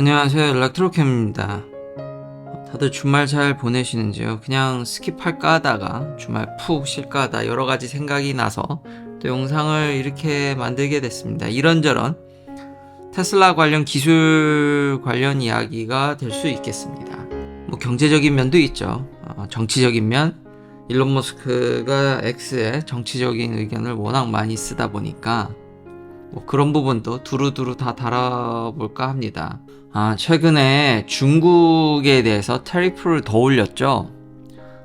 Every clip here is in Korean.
안녕하세요. 일렉트로캠입니다. 다들 주말 잘 보내시는지요? 그냥 스킵할까 하다가 주말 푹 쉴까 하다 여러가지 생각이 나서 또 영상을 이렇게 만들게 됐습니다. 이런저런 테슬라 관련 기술 관련 이야기가 될 수 있겠습니다. 뭐 경제적인 면도 있죠. 정치적인 면, 일론 머스크가 X에 정치적인 의견을 워낙 많이 쓰다 보니까 뭐 그런 부분도 두루두루 다 다뤄볼까 합니다. 최근에 중국에 대해서 테리프를 더 올렸죠.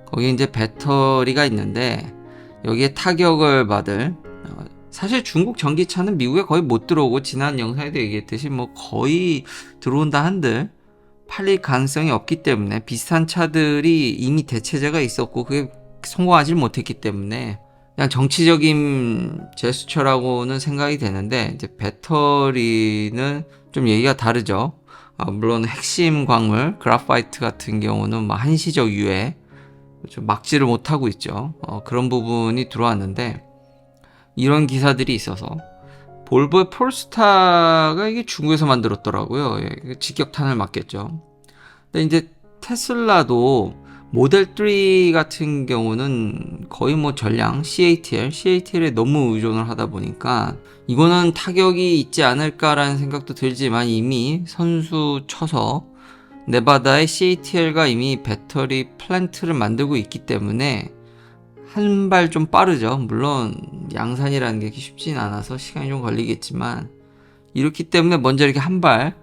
거기 이제 배터리가 있는데 여기에 타격을 받을 사실 중국 전기차는 미국에 거의 못 들어오고 지난 영상에도 얘기했듯이 뭐 거의 들어온다 한들 팔릴 가능성이 없기 때문에 비슷한 차들이 이미 대체제가 있었고 그게 성공하지 못했기 때문에 그냥 정치적인 제스처라고는 생각이 되는데 이제 배터리는 좀 얘기가 다르죠. 물론 핵심 광물 그래파이트 같은 경우는 뭐 한시적 유해 좀 막지를 못하고 있죠. 그런 부분이 들어왔는데 이런 기사들이 있어서 볼보의 폴스타가 이게 중국에서 만들었더라고요. 직격탄을 맞겠죠. 근데 이제 테슬라도 모델 3 같은 경우는 거의 뭐 전량 CATL에 너무 의존을 하다 보니까 이거는 타격이 있지 않을까라는 생각도 들지만 이미 선수 쳐서 네바다의 CATL가 이미 배터리 플랜트를 만들고 있기 때문에 한 발 좀 빠르죠. 물론 양산이라는 게 쉽진 않아서 시간이 좀 걸리겠지만 이렇기 때문에 먼저 이렇게 한 발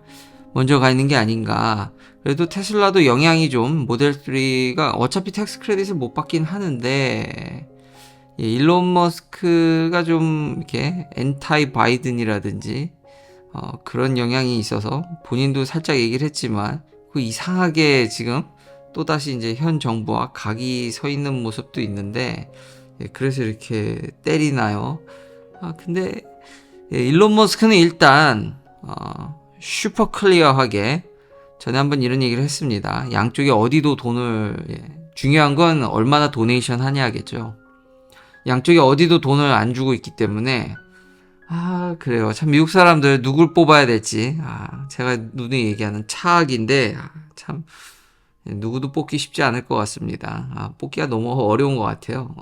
먼저 가 있는 게 아닌가. 그래도 테슬라도 영향이 좀 모델 3가 어차피 텍스 크레딧을 못 받긴 하는데 일론 머스크가 좀 이렇게 엔타이 바이든이라든지 그런 영향이 있어서 본인도 살짝 얘기를 했지만 그 이상하게 지금 또다시 이제 현 정부와 각이 서 있는 모습도 있는데 그래서 이렇게 때리나요? 근데 일론 머스크는 일단 슈퍼 클리어하게 전에 한번 이런 얘기를 했습니다. 양쪽에 어디도 돈을 중요한 건 얼마나 도네이션 하냐겠죠. 양쪽에 어디도 돈을 안 주고 있기 때문에 그래요. 참 미국 사람들 누굴 뽑아야 될지 제가 누누이 얘기하는 차악인데 참 누구도 뽑기 쉽지 않을 것 같습니다. 뽑기가 너무 어려운 것 같아요.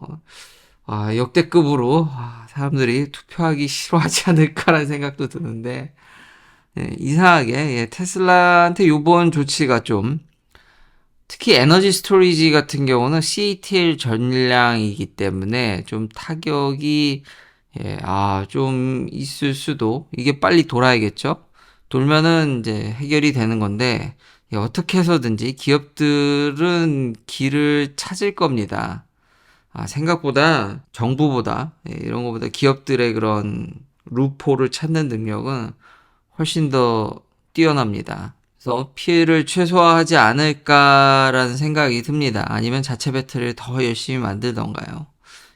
역대급으로 사람들이 투표하기 싫어하지 않을까라는 생각도 드는데 이상하게 테슬라한테 요번 조치가 좀 특히 에너지 스토리지 같은 경우는 CATL 전량이기 때문에 좀 타격이 좀 있을 수도 이게 빨리 돌아야겠죠. 돌면은 이제 해결이 되는 건데 어떻게 해서든지 기업들은 길을 찾을 겁니다. 생각보다 정부보다 이런 것보다 기업들의 그런 루포를 찾는 능력은 훨씬 더 뛰어납니다. 그래서 피해를 최소화하지 않을까라는 생각이 듭니다. 아니면 자체 배터리를 더 열심히 만들던가요.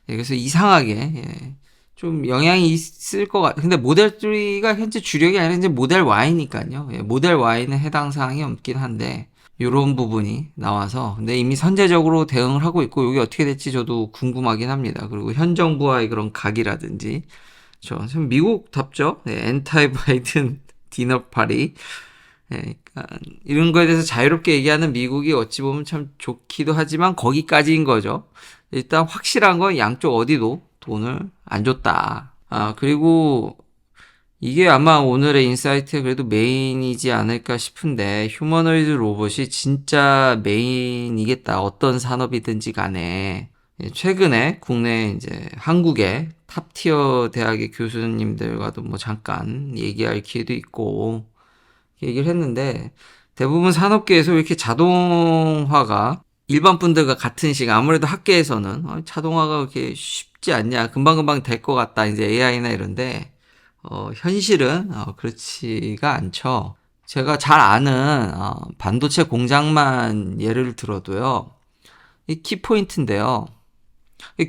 그래서 이상하게 좀 영향이 있을 것 같아요. 근데 모델 3가 현재 주력이 아니라 이제 모델 Y니까요. 모델 Y는 해당 사항이 없긴 한데 이런 부분이 나와서 근데 이미 선제적으로 대응을 하고 있고 이게 어떻게 될지 저도 궁금하긴 합니다. 그리고 현 정부와의 그런 각이라든지 좀 미국답죠. 엔타이 바이든 디너 파리 그러니까 이런 거에 대해서 자유롭게 얘기하는 미국이 어찌 보면 참 좋기도 하지만 거기까지인 거죠. 일단 확실한 건 양쪽 어디도 돈을 안 줬다. 그리고 이게 아마 오늘의 인사이트의 그래도 메인이지 않을까 싶은데 휴머노이드 로봇이 진짜 메인이겠다. 어떤 산업이든지 간에 최근에 국내 이제 한국의 탑티어 대학의 교수님들과도 뭐 잠깐 얘기할 기회도 있고 얘기를 했는데 대부분 산업계에서 왜 이렇게 자동화가 일반 분들과 같은 시간 아무래도 학계에서는 자동화가 그렇게 쉽지 않냐 금방금방 될 것 같다 이제 AI나 이런데 현실은 그렇지가 않죠. 제가 잘 아는 반도체 공장만 예를 들어도요. 이 키포인트인데요.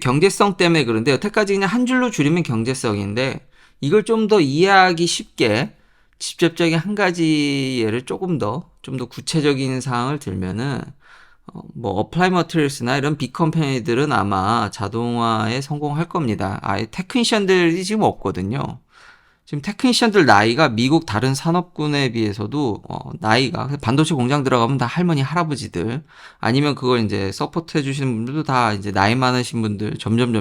경제성 때문에 그런데 여태까지 그냥 한 줄로 줄이면 경제성인데 이걸 좀 더 이해하기 쉽게 직접적인 한 가지 예를 좀 더 구체적인 사항을 들면은 뭐 어플라이 머티리얼스나 이런 빅 컴퍼니들은 아마 자동화에 성공할 겁니다. 아예 테크니션들이 지금 없거든요. 지금 테크니션들 나이가 미국 다른 산업군에 비해서도 나이가 반도체 공장 들어가면 다 할머니 할아버지들 아니면 그걸 이제 서포트 해주시는 분들도 다 이제 나이 많으신 분들 점점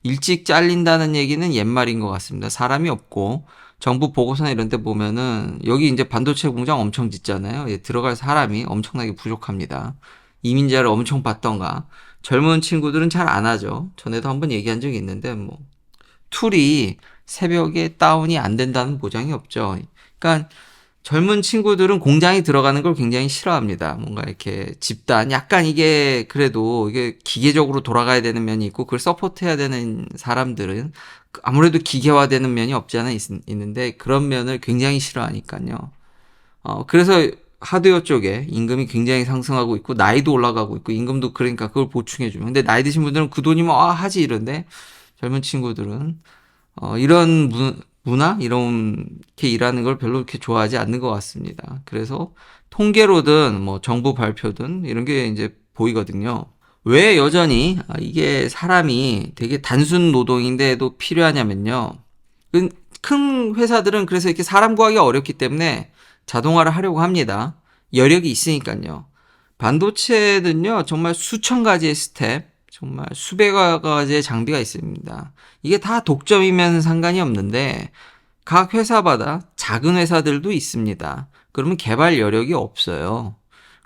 일찍 잘린다는 얘기는 옛말인 것 같습니다. 사람이 없고 정부 보고서나 이런 데 보면은 여기 이제 반도체 공장 엄청 짓잖아요. 들어갈 사람이 엄청나게 부족합니다. 이민자를 엄청 받던가 젊은 친구들은 잘 안 하죠. 전에도 한번 얘기한 적이 있는데 뭐 툴이 새벽에 다운이 안 된다는 보장이 없죠. 그러니까 젊은 친구들은 공장에 들어가는 걸 굉장히 싫어합니다. 뭔가 이렇게 집단, 약간 이게 그래도 이게 기계적으로 돌아가야 되는 면이 있고 그걸 서포트해야 되는 사람들은 아무래도 기계화되는 면이 없지 않아 있는데 그런 면을 굉장히 싫어하니까요. 그래서 하드웨어 쪽에 임금이 굉장히 상승하고 있고 나이도 올라가고 있고 임금도 그러니까 그걸 보충해주면 근데 나이 드신 분들은 그 돈이면 하지 이런데 젊은 친구들은 이런 문화? 이렇게 일하는 걸 별로 그렇게 좋아하지 않는 것 같습니다. 그래서 통계로든 뭐 정부 발표든 이런 게 이제 보이거든요. 왜 여전히 이게 사람이 되게 단순 노동인데도 필요하냐면요. 큰 회사들은 그래서 이렇게 사람 구하기 어렵기 때문에 자동화를 하려고 합니다. 여력이 있으니까요. 반도체는요, 정말 수천 가지의 스텝, 정말 수백 가지의 장비가 있습니다. 이게 다 독점이면 상관이 없는데 각 회사마다 작은 회사들도 있습니다. 그러면 개발 여력이 없어요.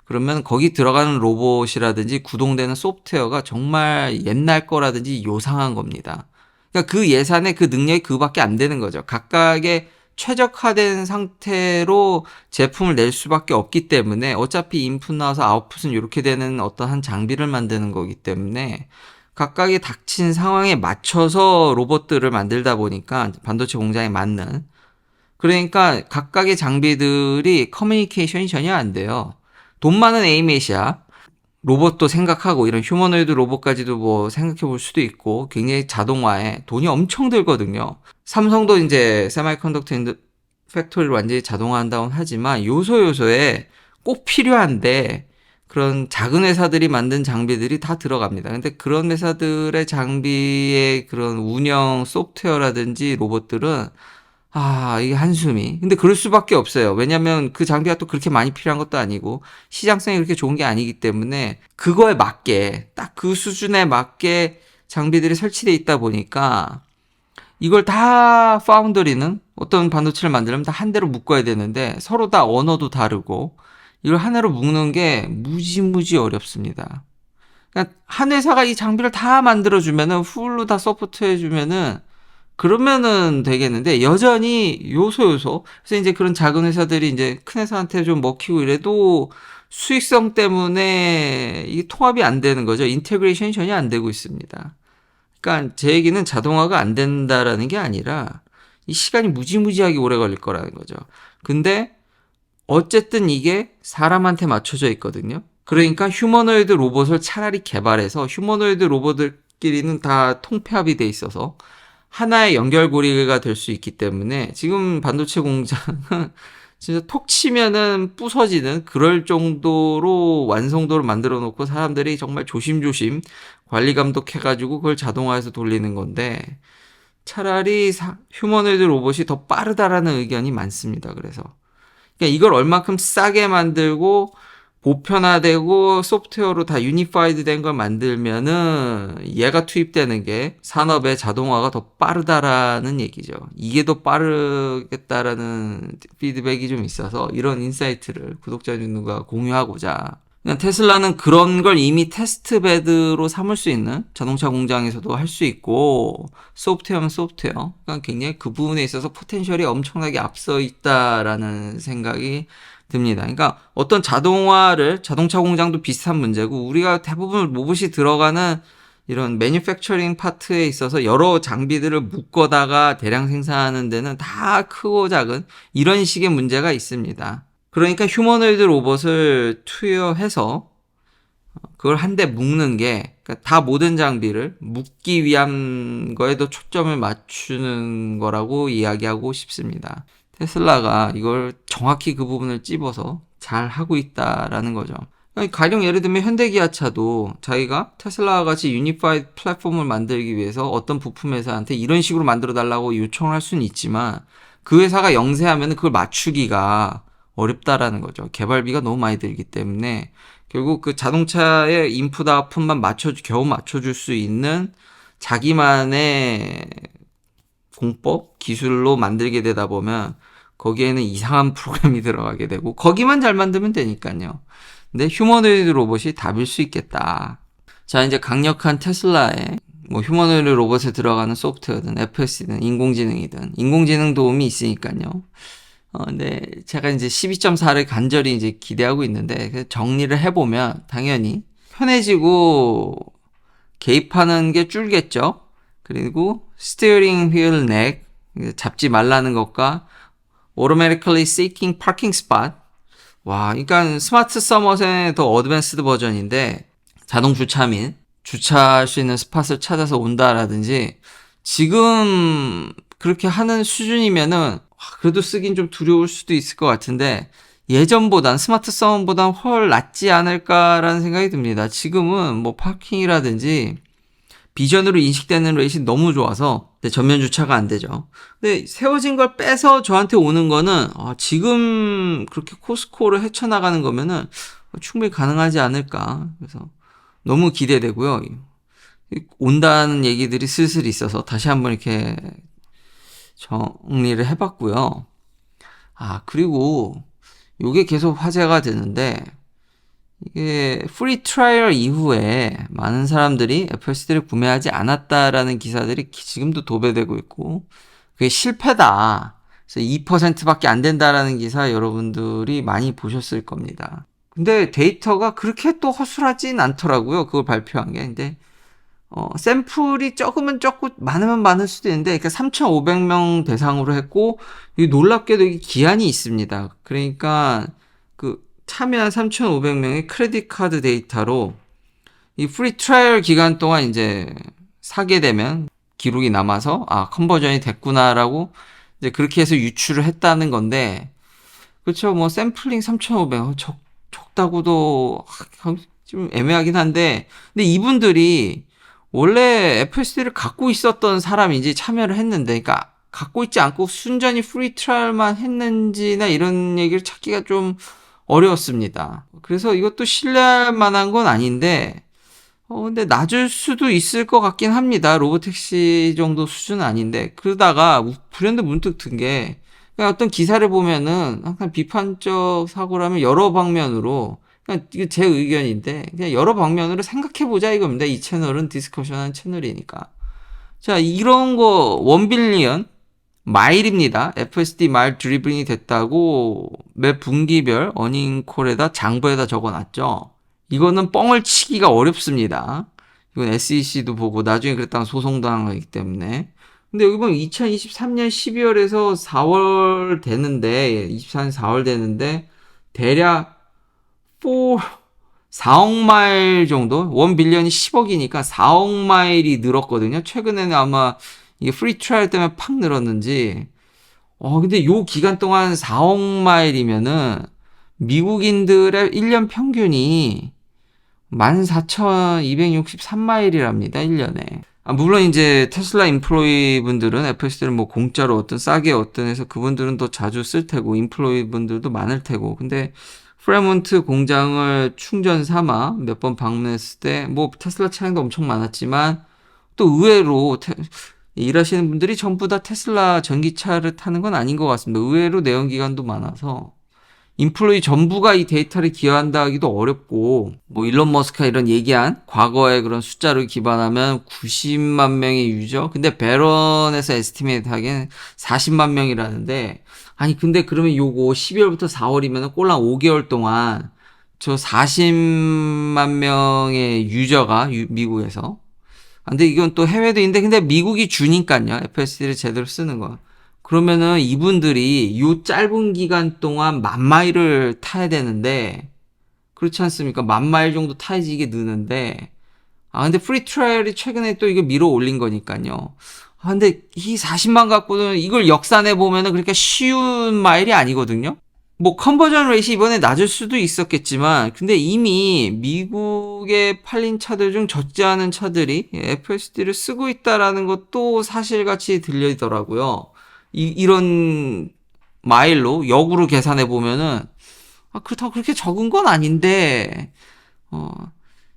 그러면 거기 들어가는 로봇이라든지 구동되는 소프트웨어가 정말 옛날 거라든지 요상한 겁니다. 그러니까 그 예산에 그 능력이 그밖에 안 되는 거죠. 각각의 최적화된 상태로 제품을 낼 수밖에 없기 때문에 어차피 인풋 나와서 아웃풋은 이렇게 되는 어떠한 장비를 만드는 거기 때문에 각각의 닥친 상황에 맞춰서 로봇들을 만들다 보니까 반도체 공장에 맞는 그러니까 각각의 장비들이 커뮤니케이션이 전혀 안 돼요. 돈 많은 에이메시아 로봇도 생각하고 이런 휴머노이드 로봇까지도 뭐 생각해 볼 수도 있고 굉장히 자동화에 돈이 엄청 들거든요. 삼성도 이제 세마이컨덕터 팩토리를 완전히 자동화한다고 하지만 요소요소에 꼭 필요한데 그런 작은 회사들이 만든 장비들이 다 들어갑니다. 근데 그런 회사들의 장비의 그런 운영 소프트웨어라든지 로봇들은 이게 한숨이. 근데 그럴 수밖에 없어요. 왜냐면 그 장비가 또 그렇게 많이 필요한 것도 아니고 시장성이 그렇게 좋은 게 아니기 때문에 그거에 맞게 딱 그 수준에 맞게 장비들이 설치되어 있다 보니까 이걸 다 파운더리는 어떤 반도체를 만들려면 다 한 대로 묶어야 되는데 서로 다 언어도 다르고 이걸 하나로 묶는 게 무지무지 어렵습니다. 그러니까 한 회사가 이 장비를 다 만들어주면은 풀로 다 서포트해주면은 그러면은 되겠는데 여전히 요소 그래서 이제 그런 작은 회사들이 이제 큰 회사한테 좀 먹히고 이래도 수익성 때문에 이게 통합이 안 되는 거죠. 인테그레이션이 전혀 안 되고 있습니다. 그러니까 제 얘기는 자동화가 안 된다라는 게 아니라 이 시간이 무지무지하게 오래 걸릴 거라는 거죠. 근데 어쨌든 이게 사람한테 맞춰져 있거든요. 그러니까 휴머노이드 로봇을 차라리 개발해서 휴머노이드 로봇들끼리는 다 통폐합이 돼 있어서 하나의 연결고리가 될 수 있기 때문에 지금 반도체 공장은 진짜 톡 치면은 부서지는 그럴 정도로 완성도를 만들어 놓고 사람들이 정말 조심조심 관리 감독해가지고 그걸 자동화해서 돌리는 건데 차라리 휴머노이드 로봇이 더 빠르다라는 의견이 많습니다. 그래서 그러니까 이걸 얼만큼 싸게 만들고 보편화되고 소프트웨어로 다 유니파이드 된 걸 만들면은 얘가 투입되는 게 산업의 자동화가 더 빠르다라는 얘기죠. 이게 더 빠르겠다라는 피드백이 좀 있어서 이런 인사이트를 구독자님과 공유하고자 그냥 테슬라는 그런 걸 이미 테스트베드로 삼을 수 있는 자동차 공장에서도 할 수 있고 소프트웨어는 소프트웨어 그러니까 굉장히 그 부분에 있어서 포텐셜이 엄청나게 앞서 있다라는 생각이 듭니다. 그러니까 어떤 자동차 공장도 비슷한 문제고 우리가 대부분 로봇이 들어가는 이런 매니팩처링 파트에 있어서 여러 장비들을 묶어다가 대량 생산하는 데는 다 크고 작은 이런 식의 문제가 있습니다. 그러니까 휴머노이드 로봇을 투여해서 그걸 한 대 묶는 게 그러니까 다 모든 장비를 묶기 위한 거에도 초점을 맞추는 거라고 이야기하고 싶습니다. 테슬라가 이걸 정확히 그 부분을 찝어서 잘 하고 있다라는 거죠. 가령 예를 들면 현대기아차도 자기가 테슬라와 같이 유니파이드 플랫폼을 만들기 위해서 어떤 부품 회사한테 이런 식으로 만들어 달라고 요청을 할 수는 있지만 그 회사가 영세하면 그걸 맞추기가 어렵다라는 거죠. 개발비가 너무 많이 들기 때문에 결국 그 자동차의 인풋 아웃풋만 겨우 맞춰줄 수 있는 자기만의 공법, 기술로 만들게 되다 보면 거기에는 이상한 프로그램이 들어가게 되고 거기만 잘 만들면 되니까요. 근데 휴머노이드 로봇이 답일 수 있겠다. 자, 이제 강력한 테슬라에 뭐 휴머노이드 로봇에 들어가는 소프트웨어든 FSD든 인공지능이든 인공지능 도움이 있으니까요. 근데 제가 이제 12.4를 간절히 이제 기대하고 있는데 정리를 해보면 당연히 편해지고 개입하는 게 줄겠죠. 그리고 스티어링 휠 넥 잡지 말라는 것과 automatically seeking parking spot. 와, 그러니까 스마트 서머셋의 더 어드밴스드 버전인데 자동 주차 및 주차할 수 있는 스팟을 찾아서 온다라든지 지금 그렇게 하는 수준이면은 그래도 쓰긴 좀 두려울 수도 있을 것 같은데 예전보단 스마트 서머보단 훨 낫지 않을까라는 생각이 듭니다. 지금은 뭐 파킹이라든지 비전으로 인식되는 레이시 너무 좋아서 전면 주차가 안 되죠. 근데 세워진 걸 빼서 저한테 오는 거는 지금 그렇게 코스코를 헤쳐나가는 거면은 충분히 가능하지 않을까. 그래서 너무 기대되고요. 온다는 얘기들이 슬슬 있어서 다시 한번 이렇게 정리를 해봤고요. 그리고 요게 계속 화제가 되는데 이게 프리 트라이얼 이후에 많은 사람들이 FSD를 구매하지 않았다라는 기사들이 지금도 도배되고 있고 그게 실패다. 그래서 2%밖에 안 된다라는 기사 여러분들이 많이 보셨을 겁니다. 근데 데이터가 그렇게 또 허술하진 않더라고요. 그걸 발표한 게. 근데 샘플이 적으면 적고 많으면 많을 수도 있는데 그러니까 3,500명 대상으로 했고 놀랍게도 이게 기한이 있습니다. 그러니까 참여한 3,500명의 크레딧 카드 데이터로 이 프리 트라이얼 기간 동안 이제 사게 되면 기록이 남아서 컨버전이 됐구나라고 이제 그렇게 해서 유출을 했다는 건데 그렇죠. 뭐 샘플링 3,500 적다고도 좀 애매하긴 한데 근데 이분들이 원래 FSD를 갖고 있었던 사람인지 참여를 했는데 그러니까 갖고 있지 않고 순전히 프리 트라이얼만 했는지나 이런 얘기를 찾기가 좀 어려웠습니다. 그래서 이것도 신뢰할 만한 건 아닌데, 근데 낮을 수도 있을 것 같긴 합니다. 로보택시 정도 수준은 아닌데. 그러다가 불현듯 문득 든 게, 어떤 기사를 보면은 항상 비판적 사고라면 여러 방면으로, 그냥 이게 제 의견인데, 그냥 여러 방면으로 생각해보자 이겁니다. 이 채널은 디스커션한 채널이니까. 자, 이런 거, 1빌리언? 마일입니다. FSD 마일 드리블링이 됐다고 매 분기별 어닝콜에다 장부에다 적어놨죠. 이거는 뻥을 치기가 어렵습니다. 이건 SEC도 보고 나중에 그랬다가 소송당하기 때문에. 근데 여기 보면 2023년 12월에서 4월 되는데 24년 4월 되는데 대략 4억 마일 정도? 1빌리언이 10억이니까 4억 마일이 늘었거든요. 최근에는 아마 이게 프리 트라이얼 때문에 팍 늘었는지. 근데 요 기간 동안 4억 마일이면은 미국인들의 1년 평균이 14,263마일이랍니다. 1년에. 물론 이제 테슬라 인플로이 분들은 FSD를 뭐 공짜로 어떤 싸게 어떤 해서 그분들은 더 자주 쓸 테고 인플로이 분들도 많을 테고. 근데 프레몬트 공장을 충전 삼아 몇 번 방문했을 때 뭐 테슬라 차량도 엄청 많았지만 또 의외로 일하시는 분들이 전부 다 테슬라 전기차를 타는 건 아닌 것 같습니다. 의외로 내연기관도 많아서 인플로이 전부가 이 데이터를 기여한다 하기도 어렵고 뭐 일론 머스크가 이런 얘기한 과거의 그런 숫자를 기반하면 90만 명의 유저 근데 베런에서 에스티메이트 하기엔 40만 명이라는데 아니 근데 그러면 요거 12월부터 4월이면 꼴랑 5개월 동안 저 40만 명의 유저가 미국에서 근데 이건 또 해외도 있는데 근데 미국이 주니까요. FSD를 제대로 쓰는 거. 그러면은 이분들이 요 짧은 기간 동안 10,000마일을 타야 되는데 그렇지 않습니까? 10,000마일 정도 타야지 이게 느는데 근데 프리 트라이얼이 최근에 또 이거 밀어 올린 거니까요. 근데 이 40만 갖고는 이걸 역산해 보면은 그렇게 쉬운 마일이 아니거든요. 뭐 컨버전 레이시 이번에 낮을 수도 있었겠지만 근데 이미 미국에 팔린 차들 중 적지 않은 차들이 FSD를 쓰고 있다라는 것도 사실같이 들리더라고요. 이런 마일로 역으로 계산해 보면은 그렇다고 그렇게 적은 건 아닌데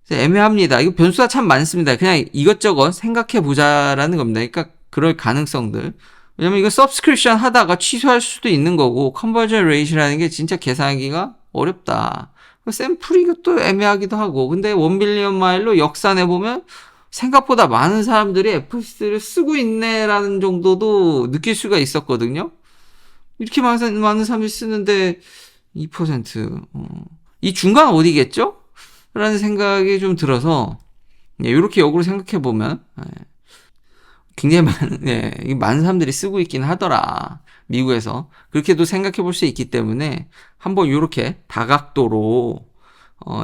애매합니다. 이거 변수가 참 많습니다. 그냥 이것저것 생각해 보자라는 겁니다. 그러니까 그럴 가능성들. 왜냐면 이거 서브스크립션 하다가 취소할 수도 있는 거고 컨버전 레이시라는 게 진짜 계산하기가 어렵다. 샘플이 또 애매하기도 하고 근데 1빌리언 마일로 역산해 보면 생각보다 많은 사람들이 FSD를 쓰고 있네라는 정도도 느낄 수가 있었거든요. 이렇게 많은 사람들이 쓰는데 2%. 이 중간 어디겠죠? 라는 생각이 좀 들어서 이렇게 역으로 생각해 보면 굉장히 많은 사람들이 쓰고 있긴 하더라. 미국에서. 그렇게도 생각해 볼 수 있기 때문에 한번 이렇게 다각도로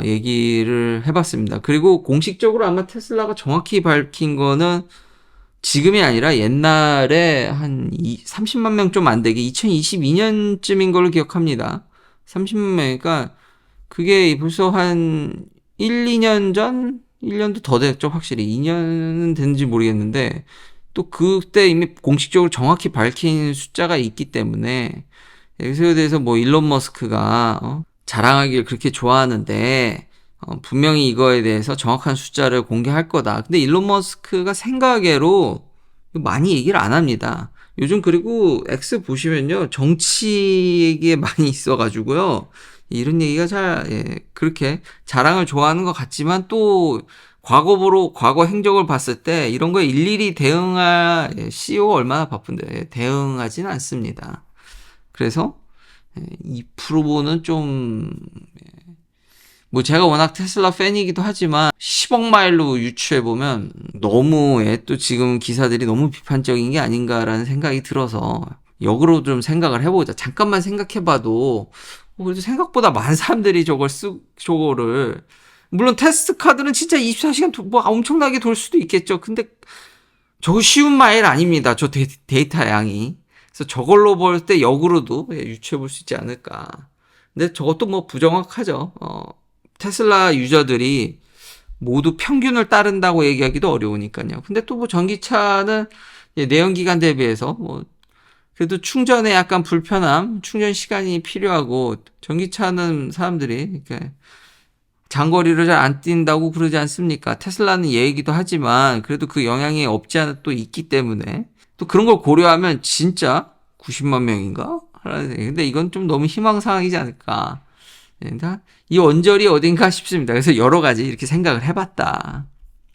얘기를 해봤습니다. 그리고 공식적으로 아마 테슬라가 정확히 밝힌 거는 지금이 아니라 옛날에 한 30만 명 좀 안 되게 2022년쯤인 걸로 기억합니다. 30만 명이니까 그게 벌써 한 1, 2년 전? 1년도 더 됐죠, 확실히. 2년은 됐는지 모르겠는데, 또 그때 이미 공식적으로 정확히 밝힌 숫자가 있기 때문에, 여기서에 대해서 뭐 일론 머스크가 자랑하기를 그렇게 좋아하는데, 분명히 이거에 대해서 정확한 숫자를 공개할 거다. 근데 일론 머스크가 생각외로 많이 얘기를 안 합니다. 요즘 그리고 X 보시면요, 정치 얘기에 많이 있어가지고요. 이런 얘기가 그렇게 자랑을 좋아하는 것 같지만 또 과거 행적을 봤을 때 이런 거에 일일이 대응할 CEO가 얼마나 바쁜데 대응하진 않습니다. 그래서 2%는 좀 뭐 제가 워낙 테슬라 팬이기도 하지만 10억 마일로 유추해보면 너무 또 지금 기사들이 너무 비판적인 게 아닌가라는 생각이 들어서 역으로 좀 생각을 해보자. 잠깐만 생각해봐도 그래도 생각보다 많은 사람들이 저거를 물론 테스트 카드는 진짜 24시간 뭐 엄청나게 돌 수도 있겠죠. 근데 저거 쉬운 마일 아닙니다. 저 데이터 양이. 그래서 저걸로 볼 때 역으로도 유추해 볼 수 있지 않을까. 근데 저것도 뭐 부정확하죠. 테슬라 유저들이 모두 평균을 따른다고 얘기하기도 어려우니까요. 근데 또 뭐 전기차는 내연기관 대비해서 뭐 그래도 충전에 약간 불편함, 충전 시간이 필요하고 전기차는 사람들이 이렇게 장거리를 잘 안 뛴다고 그러지 않습니까? 테슬라는 예이기도 하지만 그래도 그 영향이 없지 않아 또 있기 때문에 또 그런 걸 고려하면 진짜 90만 명인가? 근데 이건 좀 너무 희망사항이지 않을까. 이 언저리 어딘가 싶습니다. 그래서 여러 가지 이렇게 생각을 해봤다.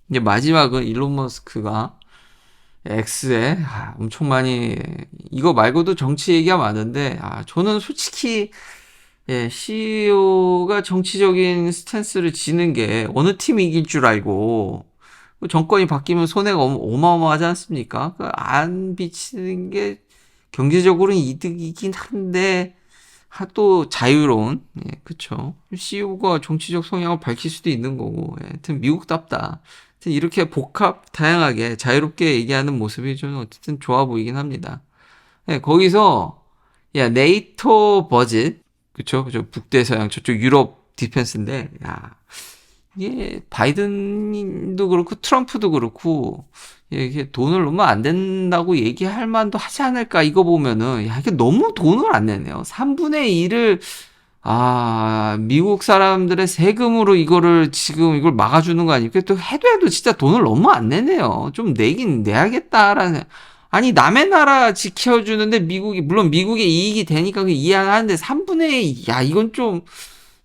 이제 마지막은 일론 머스크가 X에 엄청 많이 이거 말고도 정치 얘기가 많은데 저는 솔직히 CEO가 정치적인 스탠스를 지는 게 어느 팀이 이길 줄 알고 정권이 바뀌면 손해가 어마어마하지 않습니까? 안 비치는 게 경제적으로는 이득이긴 한데 또 자유로운 그쵸. CEO가 정치적 성향을 밝힐 수도 있는 거고 하여튼 미국답다. 하여튼 이렇게 다양하게 자유롭게 얘기하는 모습이 좀 어쨌든 좋아 보이긴 합니다. 거기서 네이토 버짓 그쵸 북대서양 저쪽 유럽 디펜스인데 이게 바이든도 그렇고 트럼프도 그렇고 이게 돈을 넣으면 안 된다고 얘기할 만도 하지 않을까 이거 보면은 이게 너무 돈을 안 내네요. 3분의 1을 미국 사람들의 세금으로 지금 이걸 막아주는 거 아닙니까? 또 해도 진짜 돈을 너무 안 내네요. 좀 내긴 내야겠다라는 아니 남의 나라 지켜주는데 물론 미국의 이익이 되니까 이해하는데 3분의 2 이건 좀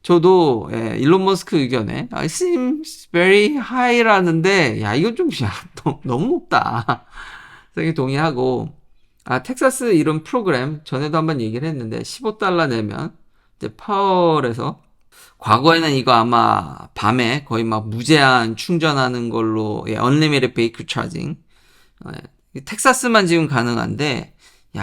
저도 일론 머스크 의견에 seems very high라는데 이건 좀 너무 높다 생각에 동의하고 텍사스 이런 프로그램 전에도 한번 얘기를 했는데 $15 내면 이제 파월에서 과거에는 이거 아마 밤에 거의 막 무제한 충전하는 걸로 unlimited vehicle charging 텍사스만 지금 가능한데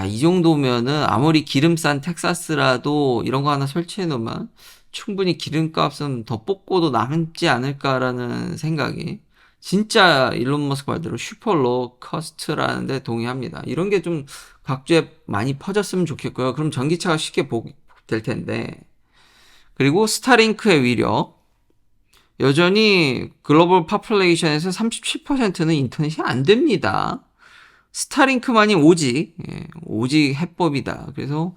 이 정도면은 아무리 기름 싼 텍사스라도 이런 거 하나 설치해 놓으면 충분히 기름값은 더 뽑고도 남지 않을까라는 생각이 진짜 일론 머스크 말대로 슈퍼로 커스트라는데 동의합니다. 이런 게 좀 각주에 많이 퍼졌으면 좋겠고요. 그럼 전기차가 쉽게 될 텐데. 그리고 스타링크의 위력. 여전히 글로벌 파퓰레이션에서 37%는 인터넷이 안 됩니다. 스타링크만이 오직 해법이다. 그래서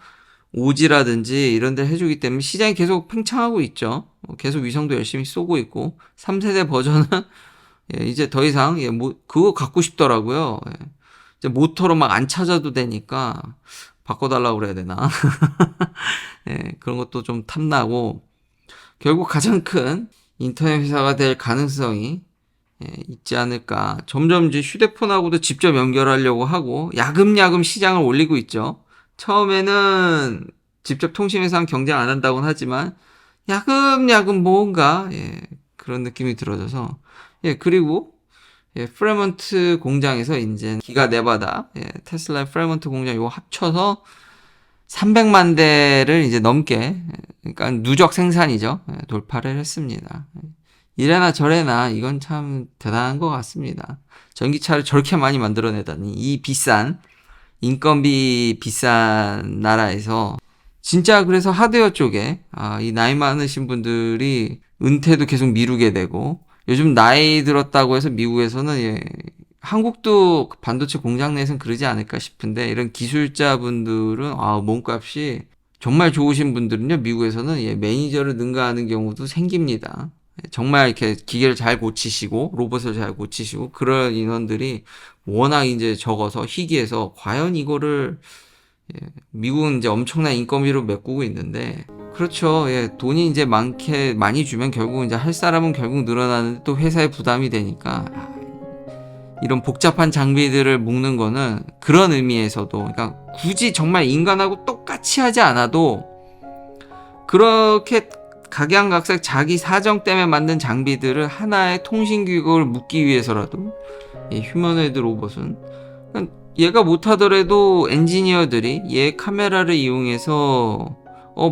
오지라든지 이런 데 해주기 때문에 시장이 계속 팽창하고 있죠. 계속 위성도 열심히 쏘고 있고 3세대 버전은 이제 더 이상 그거 갖고 싶더라고요. 이제 모터로 막 안 찾아도 되니까 바꿔달라고 그래야 되나. 그런 것도 좀 탐나고 결국 가장 큰 인터넷 회사가 될 가능성이 있지 않을까. 점점 이제 휴대폰하고도 직접 연결하려고 하고 야금야금 시장을 올리고 있죠. 처음에는 직접 통신회사랑 경쟁 안 한다고는 하지만 야금야금 뭔가 그런 느낌이 들어져서 그리고 프레먼트 공장에서 이제 기가 네바다 테슬라 프레먼트 공장 이거 합쳐서 300만 대를 이제 넘게 그러니까 누적 생산이죠. 돌파를 했습니다. 이래나 저래나 이건 참 대단한 것 같습니다. 전기차를 저렇게 많이 만들어내다니 이 비싼 인건비 비싼 나라에서 진짜 그래서 하드웨어 쪽에 이 나이 많으신 분들이 은퇴도 계속 미루게 되고 요즘 나이 들었다고 해서 미국에서는 한국도 반도체 공장 내에서는 그러지 않을까 싶은데 이런 기술자분들은 몸값이 정말 좋으신 분들은요 미국에서는 매니저를 능가하는 경우도 생깁니다. 정말 이렇게 기계를 잘 고치시고 로봇을 잘 고치시고 그런 인원들이 워낙 이제 적어서 희귀해서 과연 이거를 미국은 이제 엄청난 인건비로 메꾸고 있는데 그렇죠. 돈이 이제 많이 주면 결국 이제 할 사람은 결국 늘어나는데 또 회사에 부담이 되니까 이런 복잡한 장비들을 묶는 거는 그런 의미에서도 그러니까 굳이 정말 인간하고 똑같이 하지 않아도 그렇게 각양각색 자기 사정 때문에 만든 장비들을 하나의 통신기구를 묶기 위해서라도 휴머노이드 로봇은 얘가 못하더라도 엔지니어들이 얘 카메라를 이용해서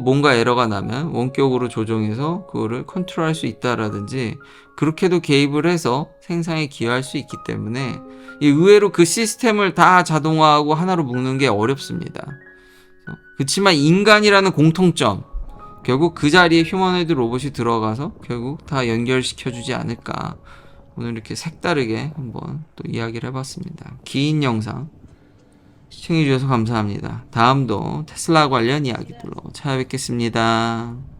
뭔가 에러가 나면 원격으로 조정해서 그거를 컨트롤할 수 있다라든지 그렇게도 개입을 해서 생산에 기여할 수 있기 때문에 의외로 그 시스템을 다 자동화하고 하나로 묶는 게 어렵습니다. 그렇지만 인간이라는 공통점 결국 그 자리에 휴머노이드 로봇이 들어가서 결국 다 연결시켜주지 않을까. 오늘 이렇게 색다르게 한번 또 이야기를 해봤습니다. 긴 영상 시청해주셔서 감사합니다. 다음도 테슬라 관련 이야기들로 찾아뵙겠습니다.